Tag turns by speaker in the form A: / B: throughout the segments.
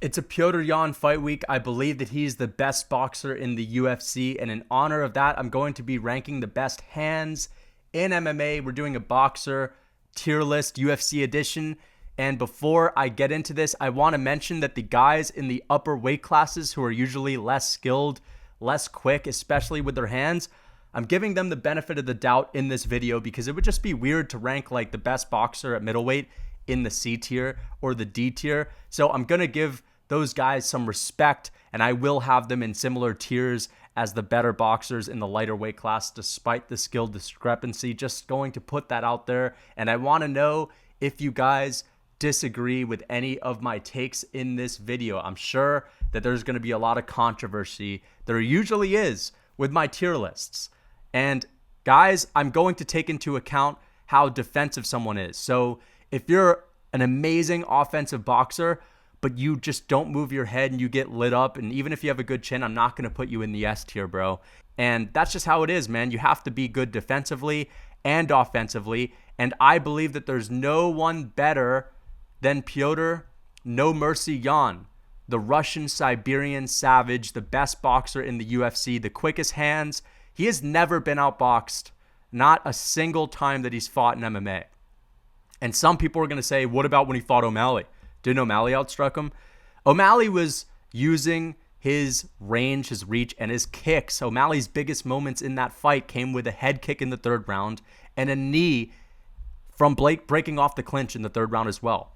A: It's a Petr Yan fight week. I believe that he's the best boxer in the UFC, and in honor of that, I'm going to be ranking the best hands in MMA. We're doing a boxer tier list, UFC edition. And before I get into this, I want to mention that the guys in the upper weight classes who are usually less skilled, less quick, especially with their hands, I'm giving them the benefit of the doubt in this video because it would just be weird to rank like the best boxer at middleweight in the C tier or the D tier. So I'm going to give those guys some respect, and I will have them in similar tiers as the better boxers in the lighter weight class, despite the skill discrepancy. Just going to put that out there, and I want to know if you guys disagree with any of my takes in this video. I'm sure that there's going to be a lot of controversy. There usually is with my tier lists. And guys, I'm going to take into account how defensive someone is. So if you're an amazing offensive boxer, but you just don't move your head and you get lit up, and even if you have a good chin, I'm not going to put you in the S tier, bro. And that's just how it is, man. You have to be good defensively and offensively, and I believe that there's no one better than Petr No Mercy Yan, the Russian Siberian savage, the best boxer in the UFC, the quickest hands. He has never been outboxed, not a single time that he's fought in MMA. And some people are going to say, what about when he fought OMalley? Didn't OMalley outstruck him? OMalley was using his range, his reach, and his kicks. OMalley's biggest moments in that fight came with a head kick in the third round and a knee from Blake breaking off the clinch in the third round as well.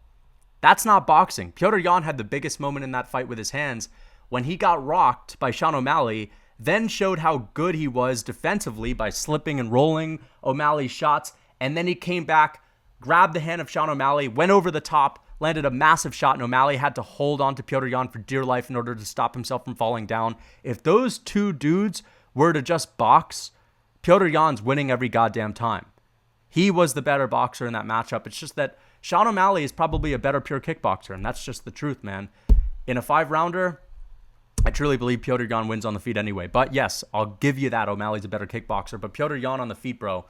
A: That's not boxing. Petr Yan had the biggest moment in that fight with his hands when he got rocked by Sean O'Malley, then showed how good he was defensively by slipping and rolling O'Malley's shots, and then he came back, grabbed the hand of Sean O'Malley, went over the top, landed a massive shot, and O'Malley had to hold on to Petr Yan for dear life in order to stop himself from falling down. If those two dudes were to just box, Petr Yan's winning every goddamn time. He was the better boxer in that matchup. It's just that Sean O'Malley is probably a better pure kickboxer, and that's just the truth, man. In a 5-rounder, I truly believe Petr Yan wins on the feet anyway. But yes, I'll give you that. O'Malley's a better kickboxer. But Petr Yan on the feet, bro,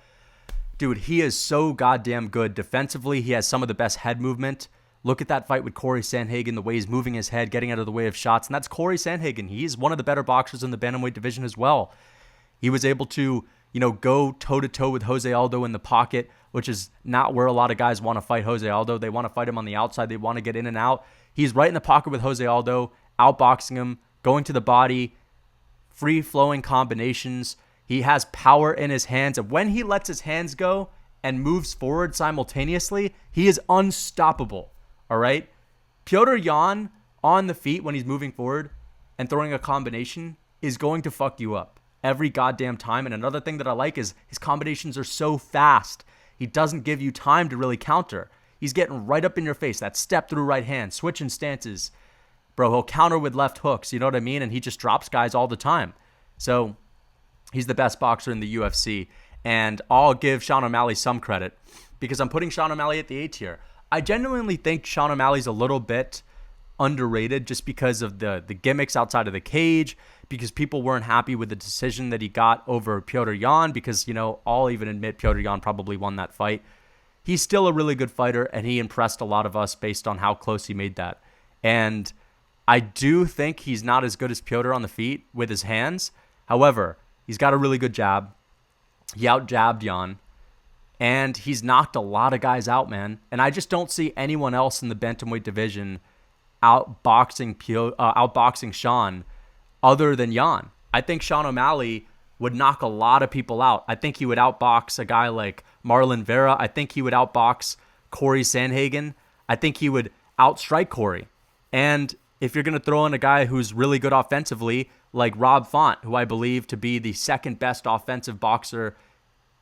A: dude, he is so goddamn good. Defensively, he has some of the best head movement. Look at that fight with Corey Sandhagen, the way he's moving his head, getting out of the way of shots. And that's Corey Sandhagen. He's one of the better boxers in the bantamweight division as well. He was able to, go toe-to-toe with Jose Aldo in the pocket, which is not where a lot of guys want to fight Jose Aldo. They want to fight him on the outside. They want to get in and out. He's right in the pocket with Jose Aldo, outboxing him, going to the body, free-flowing combinations. He has power in his hands. And when he lets his hands go and moves forward simultaneously, he is unstoppable. All right? Petr Yan on the feet when he's moving forward and throwing a combination is going to fuck you up every goddamn time. And another thing that I like is his combinations are so fast. He doesn't give you time to really counter. He's getting right up in your face. That step through right hand, switching stances. Bro, he'll counter with left hooks. You know what I mean? And he just drops guys all the time. So he's the best boxer in the UFC. And I'll give Sean O'Malley some credit because I'm putting Sean O'Malley at the A tier. I genuinely think Sean O'Malley's a little bit underrated just because of the gimmicks outside of the cage, because people weren't happy with the decision that he got over Petr Yan, because, I'll even admit Petr Yan probably won that fight. He's still a really good fighter, and he impressed a lot of us based on how close he made that. And I do think he's not as good as Petr on the feet with his hands. However, he's got a really good jab. He out-jabbed Yan. And he's knocked a lot of guys out, man. And I just don't see anyone else in the bantamweight division outboxing Sean other than Yan. I think Sean O'Malley would knock a lot of people out. I think he would outbox a guy like Marlon Vera. I think he would outbox Corey Sandhagen. I think he would outstrike Corey. And if you're going to throw in a guy who's really good offensively, like Rob Font, who I believe to be the second best offensive boxer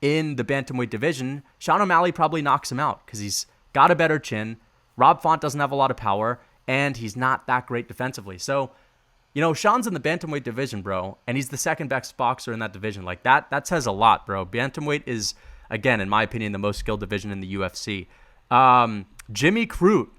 A: in the bantamweight division, Sean O'Malley probably knocks him out because he's got a better chin. Rob Font doesn't have a lot of power, and he's not that great defensively. So, Sean's in the bantamweight division, bro, and he's the second best boxer in that division. Like, that says a lot, bro. Bantamweight is, again, in my opinion, the most skilled division in the UFC. Jimmy Crute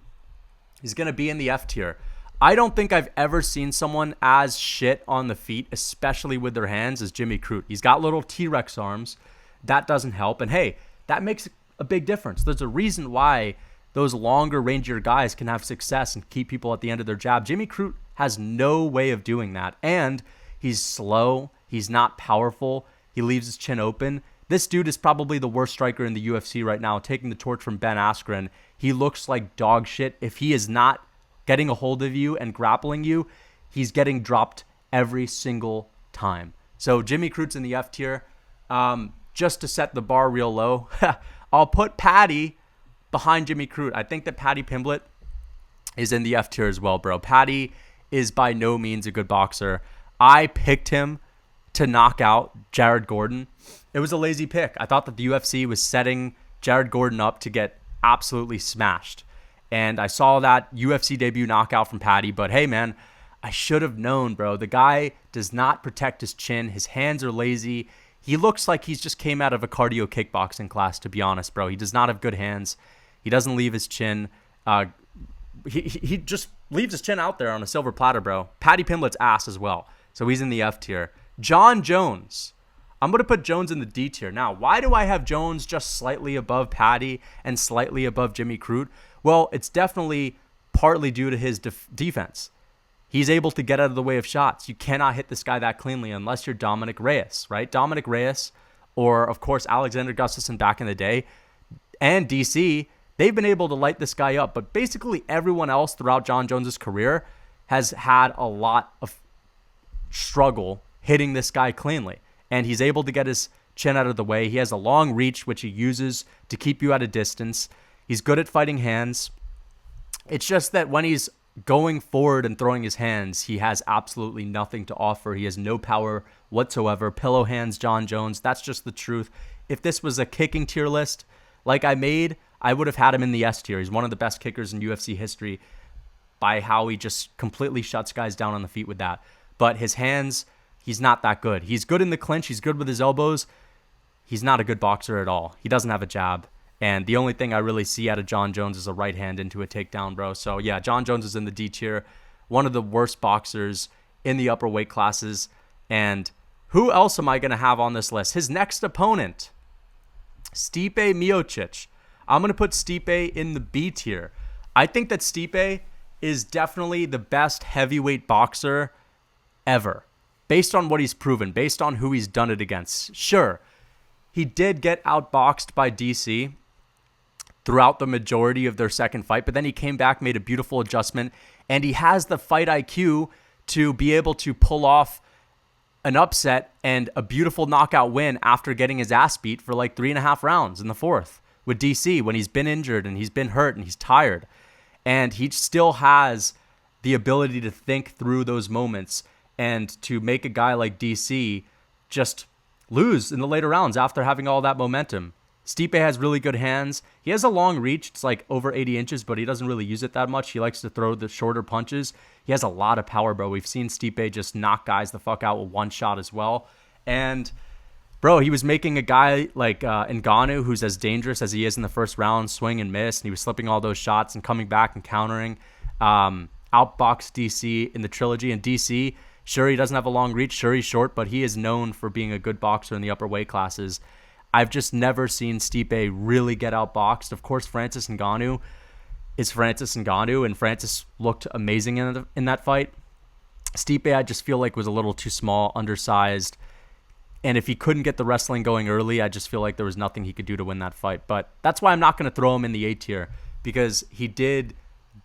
A: is going to be in the F tier. I don't think I've ever seen someone as shit on the feet, especially with their hands, as Jimmy Crute. He's got little T-Rex arms. That doesn't help. And hey, that makes a big difference. There's a reason why those longer, rangier guys can have success and keep people at the end of their jab. Jimmy Crute has no way of doing that. And he's slow. He's not powerful. He leaves his chin open. This dude is probably the worst striker in the UFC right now, taking the torch from Ben Askren. He looks like dog shit. If he is not getting a hold of you and grappling you, he's getting dropped every single time. So Jimmy Crute's in the F tier. Just to set the bar real low, I'll put Paddy behind Jimmy Crute. I think that Paddy Pimblett is in the F tier as well, bro. Paddy is by no means a good boxer. I picked him to knock out Jared Gordon. It was a lazy pick. I thought that the UFC was setting Jared Gordon up to get absolutely smashed. And I saw that UFC debut knockout from Paddy, but hey, man, I should have known, bro. The guy does not protect his chin. His hands are lazy. He looks like he's just came out of a cardio kickboxing class, to be honest, bro. He does not have good hands. He doesn't leave his chin. He just leaves his chin out there on a silver platter, bro. Paddy Pimblett's ass as well. So he's in the F tier. Jon Jones. I'm going to put Jones in the D tier. Now, why do I have Jones just slightly above Paddy and slightly above Jimmy Crute? Well, it's definitely partly due to his defense. He's able to get out of the way of shots. You cannot hit this guy that cleanly unless you're Dominic Reyes, right? Dominic Reyes, or of course Alexander Gustafsson back in the day, and DC, they've been able to light this guy up. But basically everyone else throughout Jon Jones's career has had a lot of struggle hitting this guy cleanly. And he's able to get his chin out of the way. He has a long reach, which he uses to keep you at a distance. He's good at fighting hands. It's just that when he's going forward and throwing his hands, he has absolutely nothing to offer. He has no power whatsoever. Pillow hands, Jon Jones. That's just the truth. If this was a kicking tier list like I made, I would have had him in the S tier. He's one of the best kickers in UFC history by how he just completely shuts guys down on the feet with that. But his hands, he's not that good. He's good in the clinch. He's good with his elbows. He's not a good boxer at all. He doesn't have a jab. And the only thing I really see out of Jon Jones is a right hand into a takedown, bro. So, yeah, Jon Jones is in the D tier. One of the worst boxers in the upper weight classes. And who else am I going to have on this list? His next opponent, Stipe Miocic. I'm going to put Stipe in the B tier. I think that Stipe is definitely the best heavyweight boxer ever. Based on what he's proven, based on who he's done it against. Sure, he did get outboxed by DC throughout the majority of their second fight, but then he came back, made a beautiful adjustment, and he has the fight IQ to be able to pull off an upset and a beautiful knockout win after getting his ass beat for like 3.5 rounds in the fourth with DC when he's been injured and he's been hurt and he's tired. And he still has the ability to think through those moments and to make a guy like DC just lose in the later rounds after having all that momentum. Stipe has really good hands. He has a long reach. It's like over 80 inches, but he doesn't really use it that much. He likes to throw the shorter punches. He has a lot of power, bro. We've seen Stipe just knock guys the fuck out with one shot as well. And, bro, he was making a guy like Ngannou, who's as dangerous as he is in the first round, swing and miss, and he was slipping all those shots and coming back and countering. Outboxed DC in the trilogy. And DC, sure, he doesn't have a long reach. Sure, he's short, but he is known for being a good boxer in the upper weight classes. I've just never seen Stipe really get outboxed. Of course, Francis Ngannou is Francis Ngannou, and Francis looked amazing in that fight. Stipe, I just feel like, was a little too small, undersized, and if he couldn't get the wrestling going early, I just feel like there was nothing he could do to win that fight. But that's why I'm not going to throw him in the A tier, because he did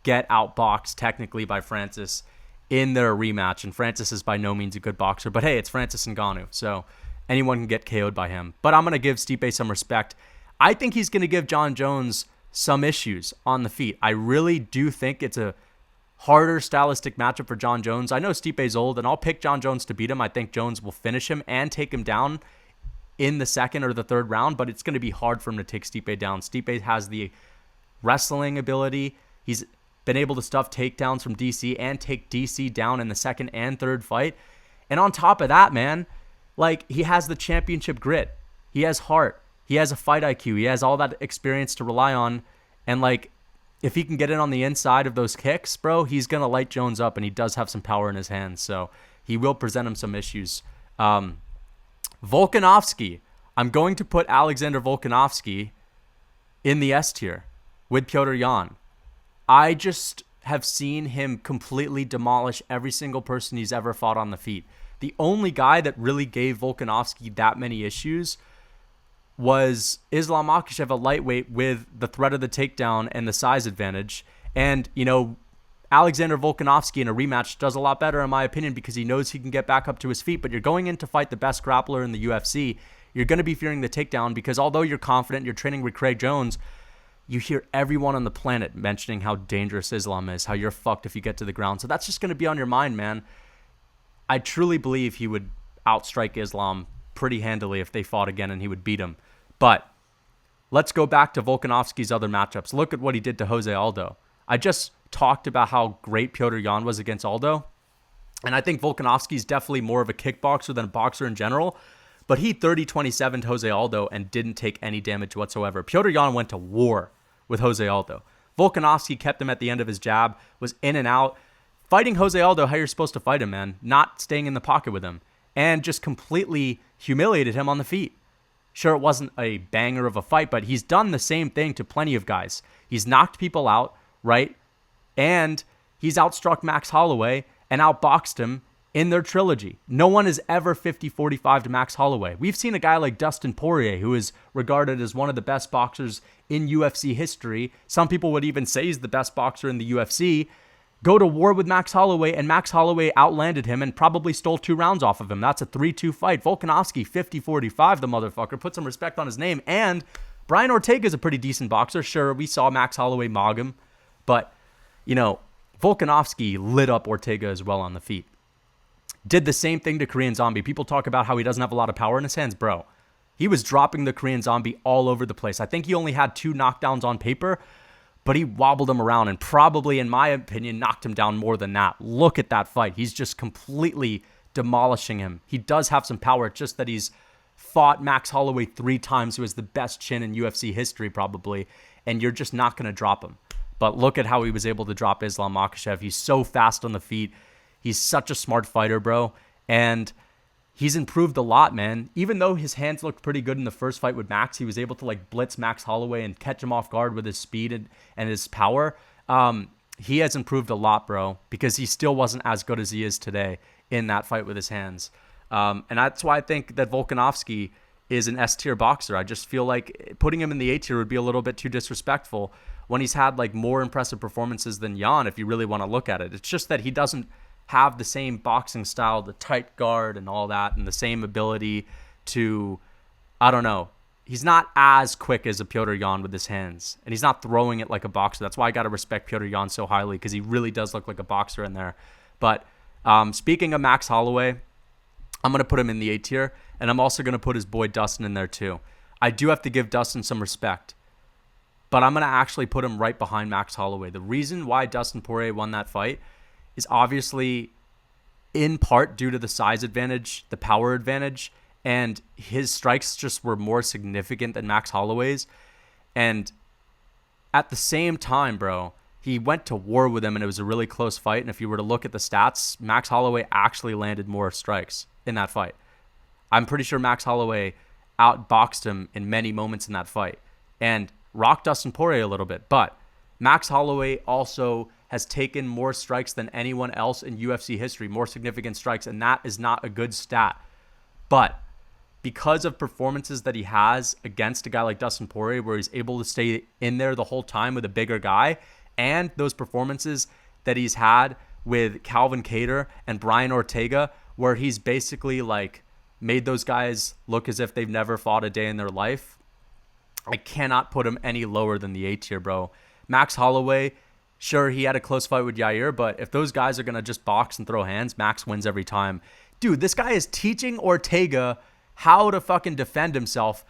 A: get outboxed technically by Francis in their rematch, and Francis is by no means a good boxer. But hey, it's Francis Ngannou, so anyone can get KO'd by him. But I'm going to give Stipe some respect. I think he's going to give Jon Jones some issues on the feet. I really do think it's a harder stylistic matchup for Jon Jones. I know Stipe's old, and I'll pick Jon Jones to beat him. I think Jones will finish him and take him down in the second or the third round, but it's going to be hard for him to take Stipe down. Stipe has the wrestling ability. He's been able to stuff takedowns from DC and take DC down in the second and third fight. And on top of that, man, like, he has the championship grit. He has heart. He has a fight IQ. He has all that experience to rely on. And, like, if he can get in on the inside of those kicks, bro, he's going to light Jones up, and he does have some power in his hands. So he will present him some issues. Volkanovski. I'm going to put Alexander Volkanovski in the S tier. with Petr Yan. I just have seen him completely demolish every single person he's ever fought on the feet. The only guy that really gave Volkanovski that many issues was Islam Makhachev, a lightweight with the threat of the takedown and the size advantage. And, Alexander Volkanovski in a rematch does a lot better, in my opinion, because he knows he can get back up to his feet. But you're going in to fight the best grappler in the UFC. You're going to be fearing the takedown because although you're confident, you're training with Craig Jones, you hear everyone on the planet mentioning how dangerous Islam is, how you're fucked if you get to the ground. So that's just going to be on your mind, man. I truly believe he would outstrike Islam pretty handily if they fought again and he would beat him. But let's go back to Volkanovski's other matchups. Look at what he did to Jose Aldo. I just talked about how great Petr Yan was against Aldo. And I think Volkanovski's definitely more of a kickboxer than a boxer in general. But he 30-27'd Jose Aldo and didn't take any damage whatsoever. Petr Yan went to war with Jose Aldo. Volkanovski kept him at the end of his jab, was in and out. Fighting Jose Aldo how you're supposed to fight him, man. Not staying in the pocket with him. And just completely humiliated him on the feet. Sure, it wasn't a banger of a fight, but he's done the same thing to plenty of guys. He's knocked people out, right? And he's outstruck Max Holloway and outboxed him in their trilogy. No one is ever 50-45 to Max Holloway. We've seen a guy like Dustin Poirier, who is regarded as one of the best boxers in UFC history. Some people would even say he's the best boxer in the UFC. Go to war with Max Holloway, and Max Holloway outlanded him and probably stole 2 rounds off of him. That's a 3-2 fight. Volkanovski, 50-45, the motherfucker. Put some respect on his name. And Brian Ortega is a pretty decent boxer. Sure, we saw Max Holloway mog him. But, Volkanovski lit up Ortega as well on the feet. Did the same thing to Korean Zombie. People talk about how he doesn't have a lot of power in his hands. Bro, he was dropping the Korean Zombie all over the place. I think he only had 2 knockdowns on paper, but he wobbled him around and probably, in my opinion, knocked him down more than that. Look at that fight. He's just completely demolishing him. He does have some power. It's just that he's fought Max Holloway 3 times, who has the best chin in UFC history probably, and you're just not going to drop him. But look at how he was able to drop Islam Makhachev. He's so fast on the feet. He's such a smart fighter, bro. And he's improved a lot, man. Even though his hands looked pretty good in the first fight with Max, he was able to blitz Max Holloway and catch him off guard with his speed and his power. He has improved a lot, bro, because he still wasn't as good as he is today in that fight with his hands. And that's why I think that Volkanovski is an S-tier boxer. I just feel like putting him in the A-tier would be a little bit too disrespectful when he's had more impressive performances than Yan, if you really want to look at it. It's just that he doesn't have the same boxing style, the tight guard and all that, and the same ability to, I don't know. He's not as quick as a Petr Yan with his hands, and he's not throwing it like a boxer. That's why I got to respect Petr Yan so highly, because he really does look like a boxer in there. But speaking of Max Holloway, I'm going to put him in the A tier, and I'm also going to put his boy Dustin in there too. I do have to give Dustin some respect, but I'm going to actually put him right behind Max Holloway. The reason why Dustin Poirier won that fight is obviously in part due to the size advantage, the power advantage, and his strikes just were more significant than Max Holloway's. And at the same time, bro, he went to war with him, and it was a really close fight. And if you were to look at the stats, Max Holloway actually landed more strikes in that fight. I'm pretty sure Max Holloway outboxed him in many moments in that fight and rocked Dustin Poirier a little bit. But Max Holloway also has taken more strikes than anyone else in UFC history, more significant strikes, and that is not a good stat. But because of performances that he has against a guy like Dustin Poirier, where he's able to stay in there the whole time with a bigger guy, and those performances that he's had with Calvin Kattar and Brian Ortega, where he's basically made those guys look as if they've never fought a day in their life, I cannot put him any lower than the A tier, bro. Max Holloway, sure, he had a close fight with Yair, but if those guys are going to just box and throw hands, Max wins every time. Dude, this guy is teaching Ortega how to fucking defend himself,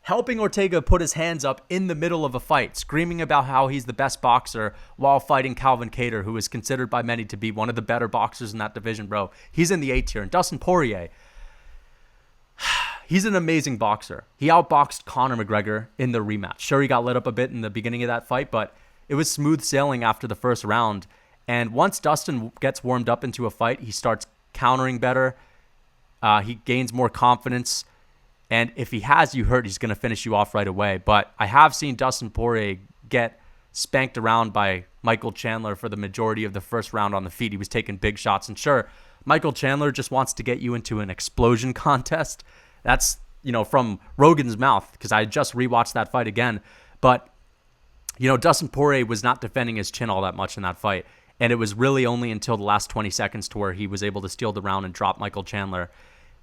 A: helping Ortega put his hands up in the middle of a fight, screaming about how he's the best boxer while fighting Calvin Kattar, who is considered by many to be one of the better boxers in that division, bro. He's in the A tier. And Dustin Poirier, he's an amazing boxer. He outboxed Conor McGregor in the rematch. Sure, he got lit up a bit in the beginning of that fight, but it was smooth sailing after the first round. And once Dustin gets warmed up into a fight, he starts countering better. He gains more confidence. And if he has you hurt, he's going to finish you off right away. But I have seen Dustin Poirier get spanked around by Michael Chandler for the majority of the first round on the feet. He was taking big shots. And sure, Michael Chandler just wants to get you into an explosion contest. That's, from Rogan's mouth, because I just rewatched that fight again. But, Dustin Poirier was not defending his chin all that much in that fight. And it was really only until the last 20 seconds to where he was able to steal the round and drop Michael Chandler.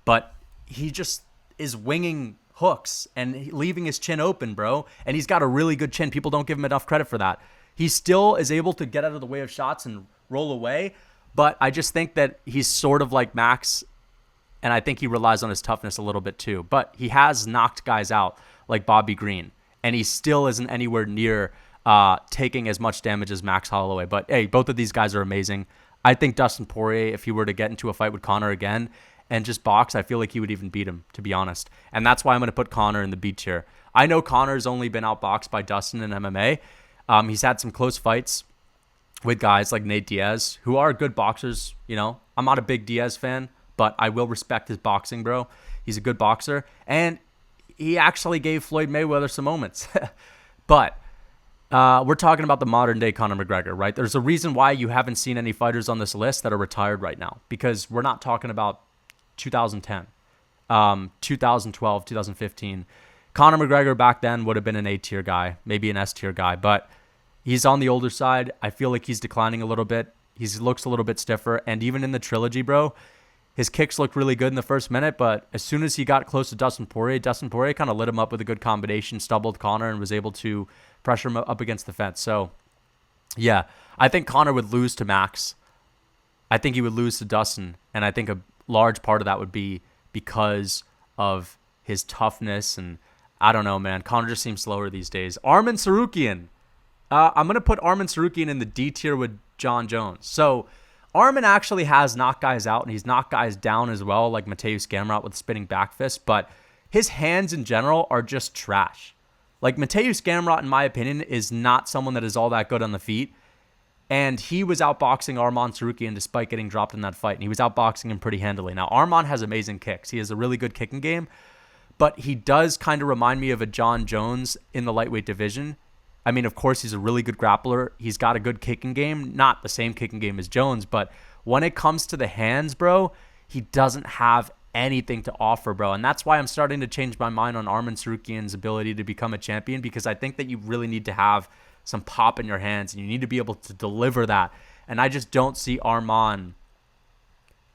A: But he just is winging hooks and leaving his chin open, bro. And he's got a really good chin. People don't give him enough credit for that. He still is able to get out of the way of shots and roll away. But I just think that he's sort of like Max, and I think he relies on his toughness a little bit too. But he has knocked guys out like Bobby Green, and he still isn't anywhere near taking as much damage as Max Holloway. But hey, both of these guys are amazing. I think Dustin Poirier, if he were to get into a fight with Conor again and just box, I feel like he would even beat him, to be honest. And that's why I'm going to put Conor in the B tier. I know Conor's only been outboxed by Dustin in MMA. He's had some close fights with guys like Nate Diaz, who are good boxers. I'm not a big Diaz fan, but I will respect his boxing, bro. He's a good boxer. And he actually gave Floyd Mayweather some moments. But we're talking about the modern day Conor McGregor, right? There's a reason why you haven't seen any fighters on this list that are retired right now, because we're not talking about 2010, 2012, 2015. Conor McGregor back then would have been an A-tier guy, maybe an S-tier guy, but he's on the older side. I feel like he's declining a little bit. He looks a little bit stiffer, and even in the trilogy, bro, his kicks looked really good in the first minute, but as soon as he got close to Dustin Poirier kind of lit him up with a good combination, stumbled Conor, and was able to pressure him up against the fence. So, yeah, I think Conor would lose to Max. I think he would lose to Dustin, and I think a large part of that would be because of his toughness, and I don't know, man. Conor just seems slower these days. Armin Sarukian. I'm going to put Armin Sarukian in the D tier with Jon Jones. So, Armin actually has knocked guys out, and he's knocked guys down as well, like Mateusz Gamrot with spinning back fist, but his hands in general are just trash. Like, Mateusz Gamrot, in my opinion, is not someone that is all that good on the feet, and he was outboxing Arman Sarukian despite getting dropped in that fight, and he was outboxing him pretty handily. Now, Arman has amazing kicks. He has a really good kicking game, but he does kind of remind me of a Jon Jones in the lightweight division. I mean, of course, he's a really good grappler. He's got a good kicking game. Not the same kicking game as Jones, but when it comes to the hands, bro, he doesn't have anything to offer, bro. And that's why I'm starting to change my mind on Armin Sarukian's ability to become a champion, because I think that you really need to have some pop in your hands, and you need to be able to deliver that. And I just don't see Arman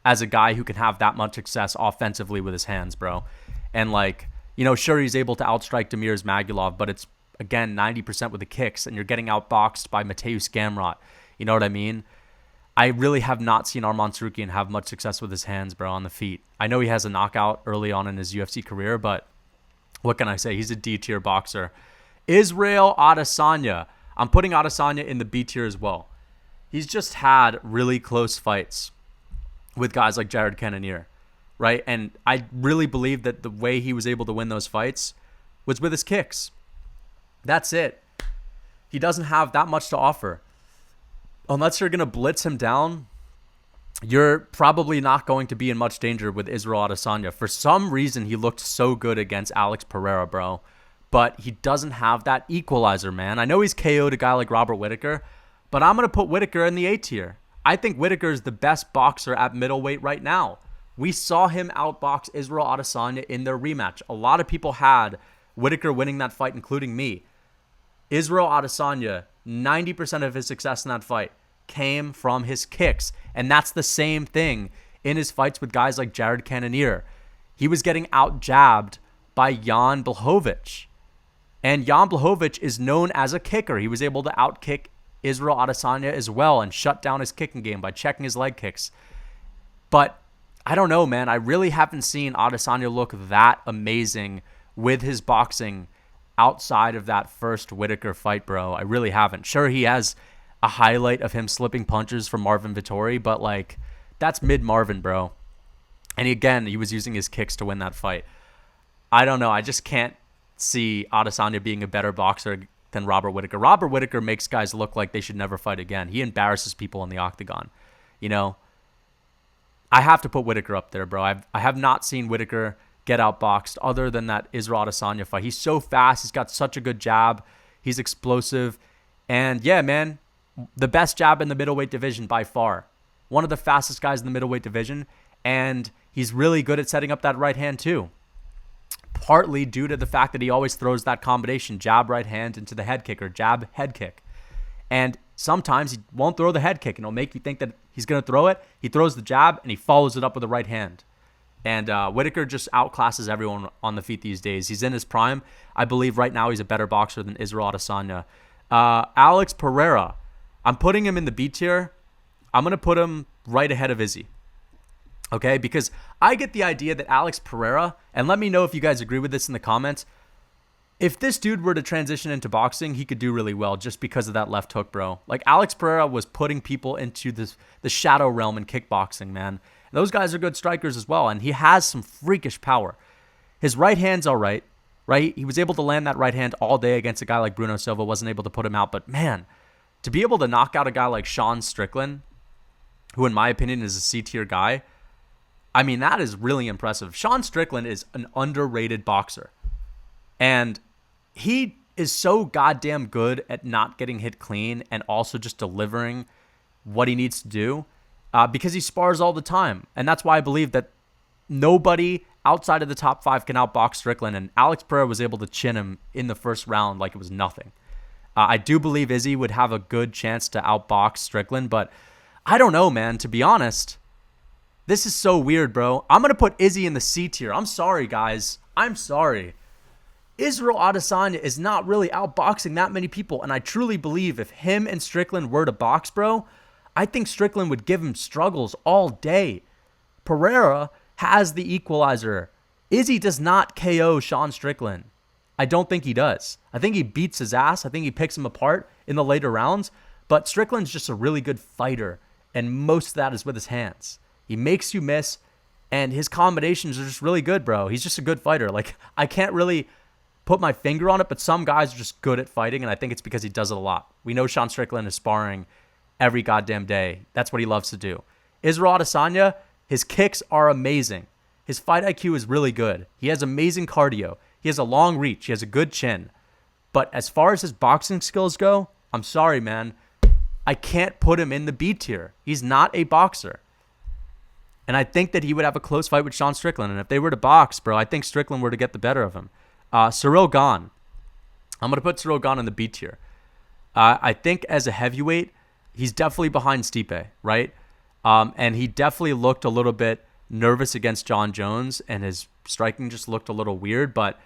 A: as a guy who can have that much success offensively with his hands, bro. And sure, he's able to outstrike Demir's Magulov, but it's, again, 90% with the kicks, and you're getting outboxed by Mateusz Gamrot. You know what I mean? I really have not seen Arman Sarukian have much success with his hands, bro, on the feet. I know he has a knockout early on in his UFC career, but what can I say? He's a D-tier boxer. Israel Adesanya. I'm putting Adesanya in the B tier as well. He's just had really close fights with guys like Jared Cannonier, right? And I really believe that the way he was able to win those fights was with his kicks. That's it. He doesn't have that much to offer. Unless you're going to blitz him down, you're probably not going to be in much danger with Israel Adesanya. For some reason, he looked so good against Alex Pereira, bro. But he doesn't have that equalizer, man. I know he's KO'd a guy like Robert Whittaker, but I'm going to put Whittaker in the A tier. I think Whittaker is the best boxer at middleweight right now. We saw him outbox Israel Adesanya in their rematch. A lot of people had Whittaker winning that fight, including me. Israel Adesanya, 90% of his success in that fight came from his kicks. And that's the same thing in his fights with guys like Jared Cannonier. He was getting out-jabbed by Jan Blachowicz. And Jan Blachowicz is known as a kicker. He was able to out-kick Israel Adesanya as well and shut down his kicking game by checking his leg kicks. But I don't know, man. I really haven't seen Adesanya look that amazing with his boxing outside of that first Whittaker fight, bro. I really haven't. Sure, he has a highlight of him slipping punches from Marvin Vettori, but that's mid-Marvin, bro. And again, he was using his kicks to win that fight. I don't know. I just can't see Adesanya being a better boxer than Robert Whittaker. Robert Whittaker makes guys look like they should never fight again. He embarrasses people in the octagon. I have to put Whittaker up there, bro. I have not seen Whittaker get outboxed other than that Israel Adesanya fight. He's so fast. He's got such a good jab. He's explosive. And yeah, man, the best jab in the middleweight division by far. One of the fastest guys in the middleweight division. And he's really good at setting up that right hand too. Partly due to the fact that he always throws that combination, jab, right hand into the head kick or jab, head kick. And sometimes he won't throw the head kick and it'll make you think that he's going to throw it. He throws the jab and he follows it up with the right hand. And Whittaker just outclasses everyone on the feet these days. He's in his prime. I believe right now he's a better boxer than Israel Adesanya. Alex Pereira, I'm putting him in the B tier. I'm going to put him right ahead of Izzy. Okay, because I get the idea that Alex Pereira, and let me know if you guys agree with this in the comments, if this dude were to transition into boxing, he could do really well just because of that left hook, bro. Like, Alex Pereira was putting people into the shadow realm in kickboxing, man. And those guys are good strikers as well, and he has some freakish power. His right hand's all right? He was able to land that right hand all day against a guy like Bruno Silva, wasn't able to put him out. But, man, to be able to knock out a guy like Sean Strickland, who in my opinion is a C-tier guy, I mean, that is really impressive. Sean Strickland is an underrated boxer. And he is so goddamn good at not getting hit clean and also just delivering what he needs to do because he spars all the time. And that's why I believe that nobody outside of the top 5 can outbox Strickland. And Alex Pereira was able to chin him in the first round like it was nothing. I do believe Izzy would have a good chance to outbox Strickland, but I don't know, man. To be honest, this is so weird, bro. I'm going to put Izzy in the C tier. I'm sorry, guys. I'm sorry. Israel Adesanya is not really outboxing that many people, and I truly believe if him and Strickland were to box, bro, I think Strickland would give him struggles all day. Pereira has the equalizer. Izzy does not KO Sean Strickland. I don't think he does. I think he beats his ass. I think he picks him apart in the later rounds, but Strickland's just a really good fighter, and most of that is with his hands. He makes you miss, and his combinations are just really good, bro. He's just a good fighter. Like, I can't really put my finger on it, but some guys are just good at fighting, and I think it's because he does it a lot. We know Sean Strickland is sparring every goddamn day. That's what he loves to do. Israel Adesanya, his kicks are amazing. His fight IQ is really good. He has amazing cardio. He has a long reach. He has a good chin. But as far as his boxing skills go, I'm sorry, man. I can't put him in the B tier. He's not a boxer. And I think that he would have a close fight with Sean Strickland. And if they were to box, bro, I think Strickland were to get the better of him. Cyril Gone. I'm going to put Cyril Gone in the B tier. I think as a heavyweight, he's definitely behind Stipe, right? And he definitely looked a little bit nervous against Jon Jones, and his striking just looked a little weird. But,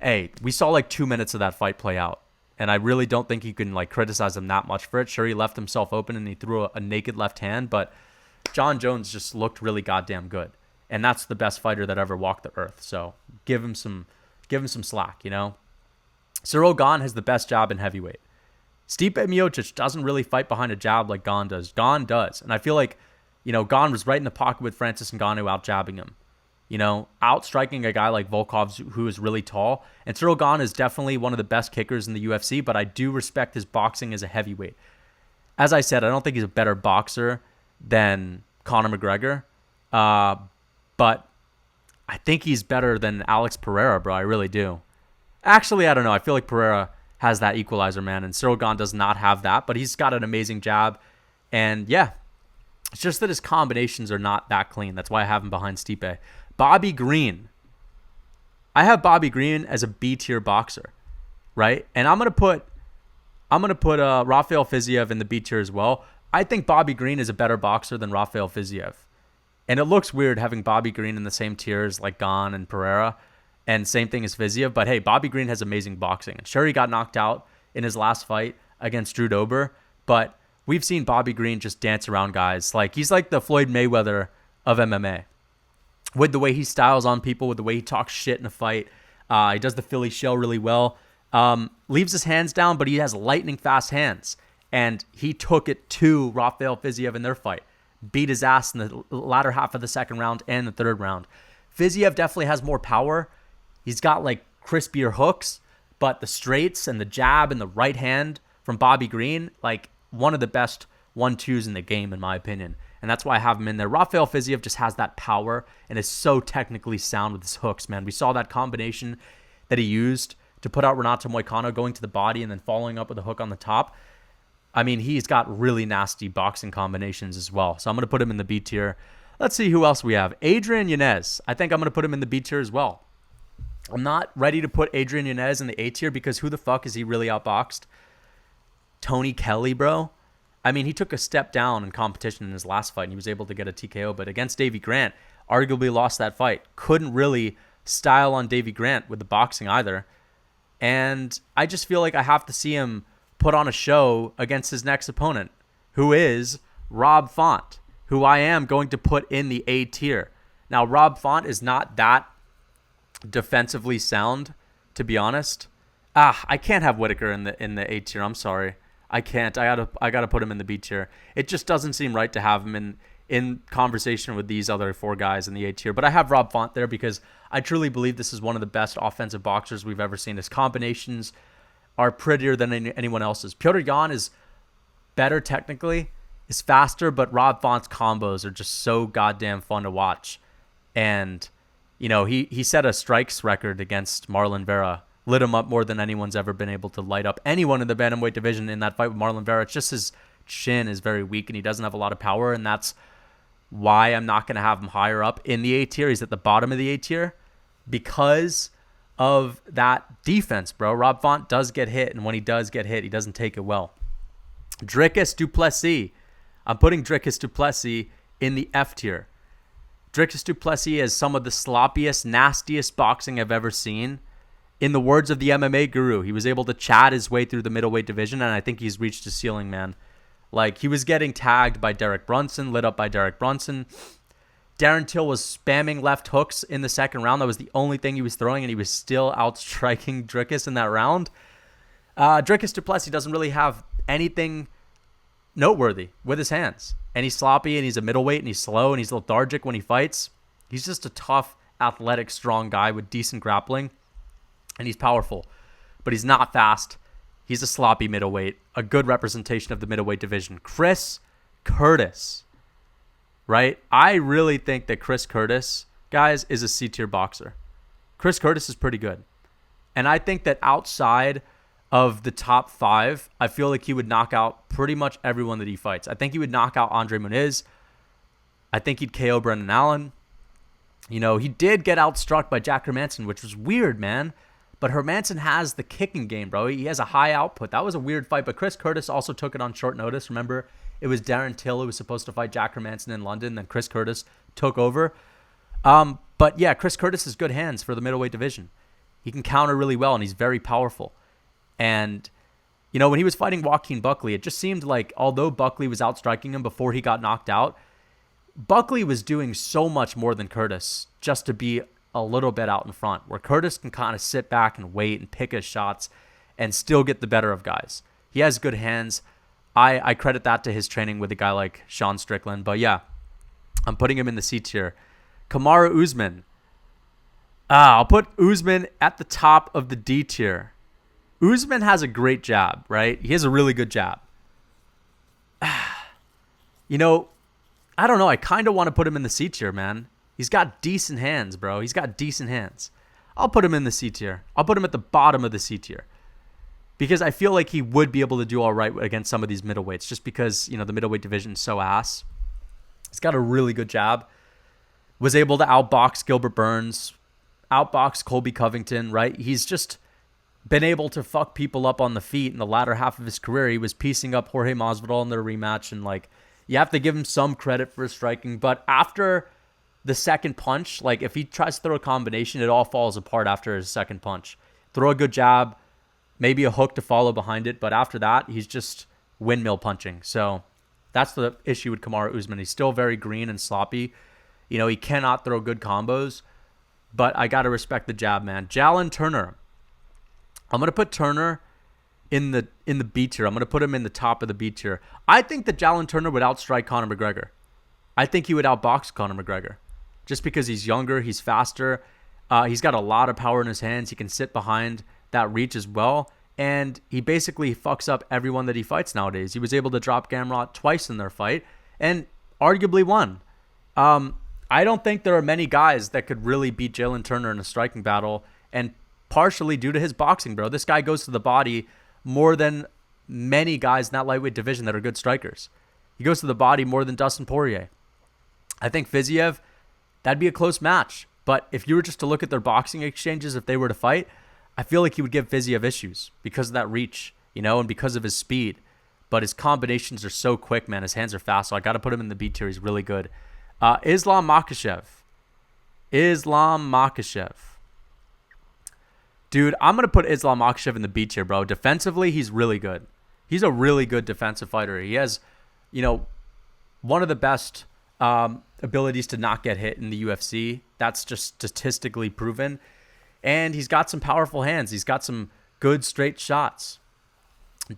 A: hey, we saw like 2 minutes of that fight play out. And I really don't think you can like criticize him that much for it. Sure, he left himself open and he threw a naked left hand, but Jon Jones just looked really goddamn good. And that's the best fighter that ever walked the earth. So give him some slack, you know? Cyril Gone has the best jab in heavyweight. Stipe Miocic doesn't really fight behind a jab like Gone does. Gone does. And I feel like, you know, Gone was right in the pocket with Francis Ngannou out jabbing him. You know, out striking a guy like Volkov who is really tall. And Cyril Gone is definitely one of the best kickers in the UFC, but I do respect his boxing as a heavyweight. As I said, I don't think he's a better boxer than Conor McGregor. But I think he's better than Alex Pereira, bro. I really do. Actually, I don't know. I feel like Pereira has that equalizer, man, and Cyril Gone does not have that, but he's got an amazing jab. And yeah, it's just that his combinations are not that clean. That's why I have him behind Stipe. Bobby Green. I have Bobby Green as a B-tier boxer, right? And I'm gonna put Rafael Fiziev in the B tier as well. I think Bobby Green is a better boxer than Rafael Fiziev. And it looks weird having Bobby Green in the same tier as like Gone and Pereira. And same thing as Fiziev. But hey, Bobby Green has amazing boxing. And sure, he got knocked out in his last fight against Drew Dober. But we've seen Bobby Green just dance around guys. Like, he's like the Floyd Mayweather of MMA. With the way he styles on people, with the way he talks shit in a fight. He does the Philly shell really well. Leaves his hands down, but he has lightning fast hands. And he took it to Rafael Fiziev in their fight. Beat his ass in the latter half of the second round and the third round. Fiziev definitely has more power. He's got like crispier hooks, but the straights and the jab and the right hand from Bobby Green, like one of the best 1-2s in the game, in my opinion. And that's why I have him in there. Rafael Fiziev just has that power and is so technically sound with his hooks, man. We saw that combination that he used to put out Renato Moicano going to the body and then following up with a hook on the top. I mean, he's got really nasty boxing combinations as well. So I'm going to put him in the B tier. Let's see who else we have. Adrian Yanez. I think I'm going to put him in the B tier as well. I'm not ready to put Adrian Yanez in the A tier because who the fuck is he really outboxed? Tony Kelly, bro. I mean, he took a step down in competition in his last fight and he was able to get a TKO, but against Davy Grant, arguably lost that fight. Couldn't really style on Davy Grant with the boxing either. And I just feel like I have to see him put on a show against his next opponent, who is Rob Font, who I am going to put in the A tier. Now, Rob Font is not that defensively sound, to be honest. I can't have Whittaker in the A tier. I'm sorry. I can't. I gotta put him in the B tier. It just doesn't seem right to have him in conversation with these other 4 guys in the A tier. But I have Rob Font there because I truly believe this is one of the best offensive boxers we've ever seen. His combinations are prettier than anyone else's. Petr Yan is better technically, is faster, but Rob Font's combos are just so goddamn fun to watch. And, you know, he set a strikes record against Marlon Vera, lit him up more than anyone's ever been able to light up anyone in the bantamweight division in that fight with Marlon Vera. It's just his chin is very weak and he doesn't have a lot of power, and that's why I'm not going to have him higher up in the A tier. He's at the bottom of the A tier because of that defense, bro. Rob Font does get hit, and when he does get hit, he doesn't take it well. Dricus du Plessis. I'm putting Dricus du Plessis in the F tier. Dricus du Plessis has some of the sloppiest, nastiest boxing I've ever seen. In the words of the MMA guru, he was able to chat his way through the middleweight division, and I think he's reached his ceiling, man. Like, he was getting tagged by Derek Brunson, lit up by Derek Brunson. Darren Till was spamming left hooks in the second round. That was the only thing he was throwing, and he was still outstriking Dricus in that round. Dricus du Plessis doesn't really have anything noteworthy with his hands. And he's sloppy, and he's a middleweight, and he's slow, and he's lethargic when he fights. He's just a tough, athletic, strong guy with decent grappling, and he's powerful. But he's not fast. He's a sloppy middleweight, a good representation of the middleweight division. Chris Curtis. Right? I really think that Chris Curtis, guys, is a C-tier boxer. Chris Curtis is pretty good. And I think that outside of the top 5, I feel like he would knock out pretty much everyone that he fights. I think he would knock out Andre Muniz. I think he'd KO Brendan Allen. You know, he did get outstruck by Jack Hermanson, which was weird, man. But Hermanson has the kicking game, bro. He has a high output. That was a weird fight. But Chris Curtis also took it on short notice. Remember, it was Darren Till who was supposed to fight Jack Hermanson in London. Then Chris Curtis took over. But yeah, Chris Curtis has good hands for the middleweight division. He can counter really well, and he's very powerful. And, you know, when he was fighting Joaquin Buckley, it just seemed like although Buckley was outstriking him before he got knocked out, Buckley was doing so much more than Curtis just to be a little bit out in front, where Curtis can kind of sit back and wait and pick his shots and still get the better of guys. He has good hands. I credit that to his training with a guy like Sean Strickland. But yeah, I'm putting him in the C tier. Kamaru Usman. I'll put Usman at the top of the D tier. Usman has a great jab, right? He has a really good jab. You know, I don't know. I kind of want to put him in the C tier, man. He's got decent hands, bro. He's got decent hands. I'll put him in the C tier. I'll put him at the bottom of the C tier. Because I feel like he would be able to do all right against some of these middleweights just because, you know, the middleweight division is so ass. He's got a really good jab. Was able to outbox Gilbert Burns, outbox Colby Covington, right? He's just been able to fuck people up on the feet in the latter half of his career. He was piecing up Jorge Masvidal in their rematch, and, like, you have to give him some credit for his striking. But after the second punch, like, if he tries to throw a combination, it all falls apart after his second punch. Throw a good jab, maybe a hook to follow behind it, but after that, he's just windmill punching. So that's the issue with Kamaru Usman. He's still very green and sloppy. You know, he cannot throw good combos, but I got to respect the jab, man. Jalen Turner. I'm going to put Turner in the B tier. I'm going to put him in the top of the B tier. I think that Jalen Turner would outstrike Conor McGregor. I think he would outbox Conor McGregor. Just because he's younger, he's faster. He's got a lot of power in his hands. He can sit behind that reach as well. And he basically fucks up everyone that he fights nowadays. He was able to drop Gamrot twice in their fight and arguably won. I don't think there are many guys that could really beat Jalen Turner in a striking battle, and partially due to his boxing, bro. This guy goes to the body more than many guys in that lightweight division that are good strikers. He goes to the body more than Dustin Poirier. I think Fiziev, that'd be a close match. But if you were just to look at their boxing exchanges, if they were to fight, I feel like he would give Fiziev issues because of that reach, and because of his speed. But his combinations are so quick, man. His hands are fast, so I got to put him in the B tier. He's really good. Islam Makhachev. Dude, I'm going to put Islam Makhachev in the B tier, bro. Defensively, he's really good. He's a really good defensive fighter. He has, one of the best abilities to not get hit in the UFC. That's just statistically proven. And he's got some powerful hands. He's got some good straight shots.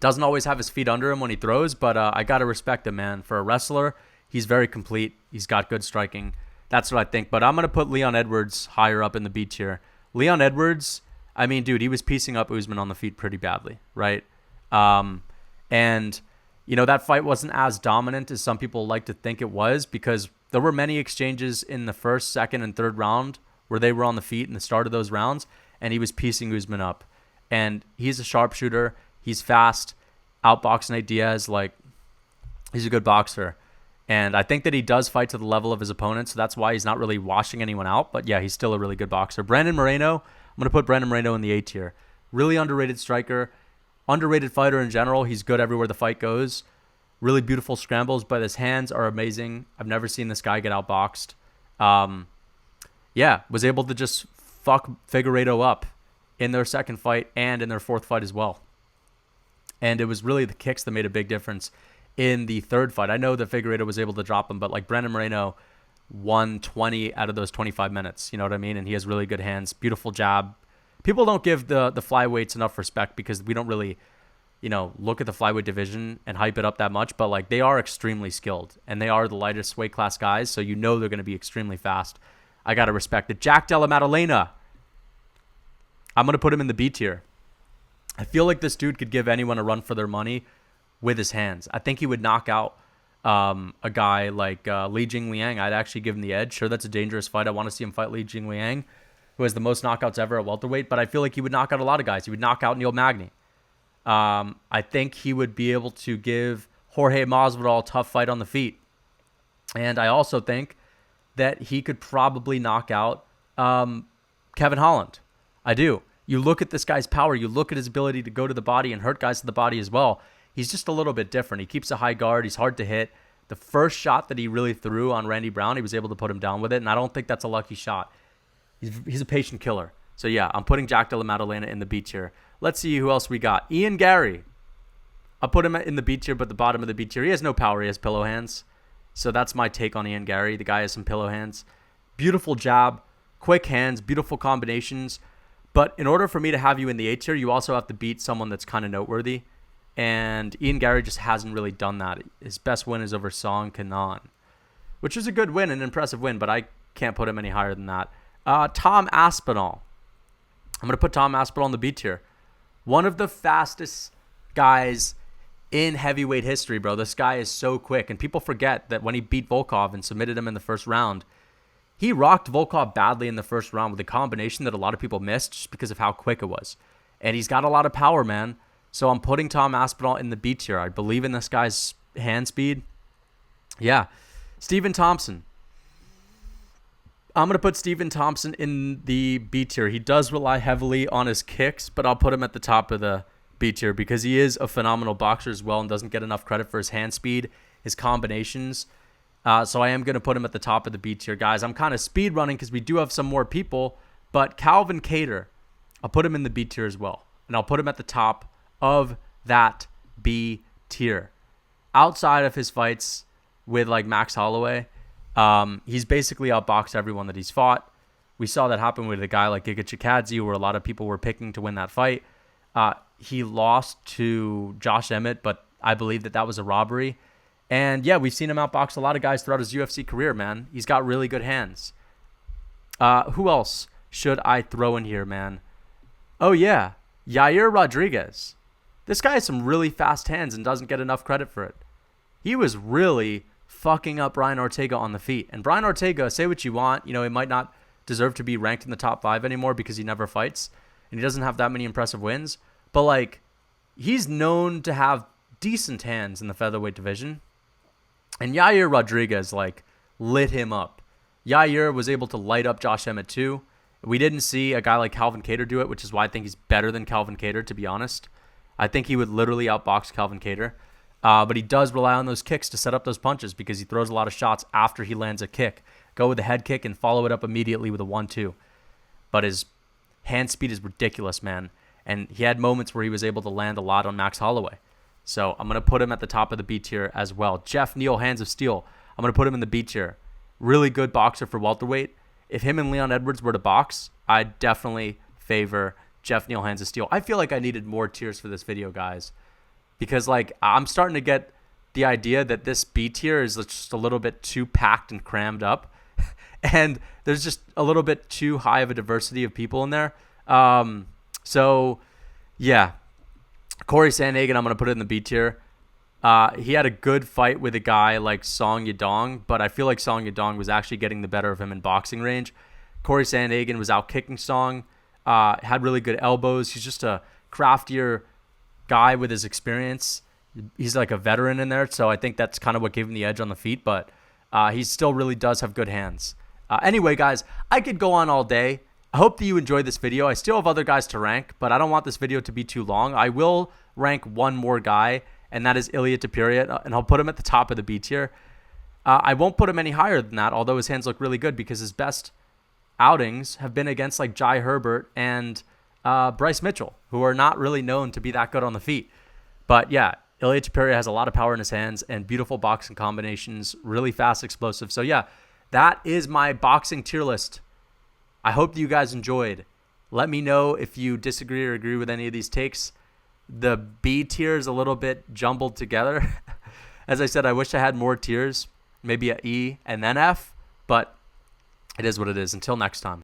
A: Doesn't always have his feet under him when he throws, but I got to respect him, man. For a wrestler, he's very complete. He's got good striking. That's what I think. But I'm going to put Leon Edwards higher up in the B tier. Leon Edwards, I mean, dude, he was piecing up Usman on the feet pretty badly, right? And, that fight wasn't as dominant as some people like to think it was because there were many exchanges in the first, second, and third round where they were on the feet in the start of those rounds, and he was piecing Usman up. And he's a sharpshooter. He's fast, outboxing Nate Diaz. He's a good boxer. And I think that he does fight to the level of his opponent, so that's why he's not really washing anyone out. But yeah, he's still a really good boxer. Brandon Moreno, I'm going to put Brandon Moreno in the A tier. Really underrated striker, underrated fighter in general. He's good everywhere the fight goes. Really beautiful scrambles, but his hands are amazing. I've never seen this guy get outboxed. Was able to just fuck Figueiredo up in their second fight and in their fourth fight as well. And it was really the kicks that made a big difference in the third fight. I know that Figueiredo was able to drop him, but Brandon Moreno won 20 out of those 25 minutes. You know what I mean? And he has really good hands, beautiful jab. People don't give the flyweights enough respect because we don't really, look at the flyweight division and hype it up that much. But they are extremely skilled and they are the lightest weight class guys. So they're going to be extremely fast. I got to respect it. Jack Della Maddalena. I'm going to put him in the B tier. I feel like this dude could give anyone a run for their money with his hands. I think he would knock out a guy like Li Jingliang. I'd actually give him the edge. Sure, that's a dangerous fight. I want to see him fight Li Jingliang, who has the most knockouts ever at welterweight, but I feel like he would knock out a lot of guys. He would knock out Neil Magny. I think he would be able to give Jorge Masvidal a tough fight on the feet. And I also think that he could probably knock out Kevin Holland. I do. You look at this guy's power. You look at his ability to go to the body and hurt guys to the body as well. He's just a little bit different. He keeps a high guard. He's hard to hit. The first shot that he really threw on Randy Brown, he was able to put him down with it, and I don't think that's a lucky shot. He's a patient killer. So yeah, I'm putting Jack Della Maddalena in the B tier. Let's see who else we got. Ian Gary. I'll put him in the B tier, but the bottom of the B tier. He has no power. He has pillow hands. So that's my take on Ian Gary. The guy has some pillow hands. Beautiful jab, quick hands, beautiful combinations. But in order for me to have you in the A tier, you also have to beat someone that's kind of noteworthy. And Ian Gary just hasn't really done that. His best win is over Song Kanan, which is a good win, an impressive win, but I can't put him any higher than that. Tom Aspinall. I'm going to put Tom Aspinall in the B tier. One of the fastest guys in heavyweight history, bro. This guy is so quick. And people forget that when he beat Volkov and submitted him in the first round, he rocked Volkov badly in the first round with a combination that a lot of people missed just because of how quick it was. And he's got a lot of power, man. So I'm putting Tom Aspinall in the B tier. I believe in this guy's hand speed. Yeah. Stephen Thompson. I'm going to put Stephen Thompson in the B tier. He does rely heavily on his kicks, but I'll put him at the top of the B tier because he is a phenomenal boxer as well and doesn't get enough credit for his hand speed, his combinations. So I am going to put him at the top of the B tier. Guys, I'm kind of speed running because we do have some more people, but Calvin Kattar, I'll put him in the B tier as well. And I'll put him at the top of that B tier. Outside of his fights with Max Holloway, he's basically outboxed everyone that he's fought. We saw that happen with a guy like Giga Chikadze, where a lot of people were picking to win that fight. He lost to Josh Emmett, but I believe that was a robbery. And yeah, we've seen him outbox a lot of guys throughout his UFC career, man. He's got really good hands. Who else should I throw in here, man? Oh yeah, Yair Rodriguez. This guy has some really fast hands and doesn't get enough credit for it. He was really fucking up Brian Ortega on the feet. And Brian Ortega, say what you want, he might not deserve to be ranked in the top 5 anymore because he never fights and he doesn't have that many impressive wins. But he's known to have decent hands in the featherweight division. And Yair Rodriguez, like, lit him up. Yair was able to light up Josh Emmett too. We didn't see a guy like Calvin Kattar do it, which is why I think he's better than Calvin Kattar, to be honest. I think he would literally outbox Calvin Kattar. But he does rely on those kicks to set up those punches because he throws a lot of shots after he lands a kick. Go with a head kick and follow it up immediately with a 1-2. But his hand speed is ridiculous, man. And he had moments where he was able to land a lot on Max Holloway. So I'm going to put him at the top of the B tier as well. Jeff Neal, Hands of Steel. I'm going to put him in the B tier. Really good boxer for welterweight. If him and Leon Edwards were to box, I'd definitely favor Jeff Neal, Hands of Steel. I feel like I needed more tiers for this video, guys. Because, like, I'm starting to get the idea that this B tier is just a little bit too packed and crammed up. And there's just a little bit too high of a diversity of people in there. So, yeah. Corey Sandhagen, I'm going to put it in the B tier. He had a good fight with a guy like Song Yadong, but I feel like Song Yadong was actually getting the better of him in boxing range. Corey Sandhagen was out kicking Song, had really good elbows. He's just a craftier guy with his experience. He's like a veteran in there, so I think that's kind of what gave him the edge on the feet, but he still really does have good hands. Anyway, guys, I could go on all day. I hope that you enjoyed this video. I still have other guys to rank, but I don't want this video to be too long. I will rank one more guy, and that is Ilia Topuria, and I'll put him at the top of the B tier. I won't put him any higher than that, although his hands look really good because his best outings have been against like Jai Herbert and Bryce Mitchell, who are not really known to be that good on the feet. But yeah, Ilia Topuria has a lot of power in his hands and beautiful boxing combinations, really fast, explosive. So yeah, that is my boxing tier list. I hope that you guys enjoyed. Let me know if you disagree or agree with any of these takes. The B tier is a little bit jumbled together. As I said, I wish I had more tiers, maybe a E and then F, but it is what it is. Until next time.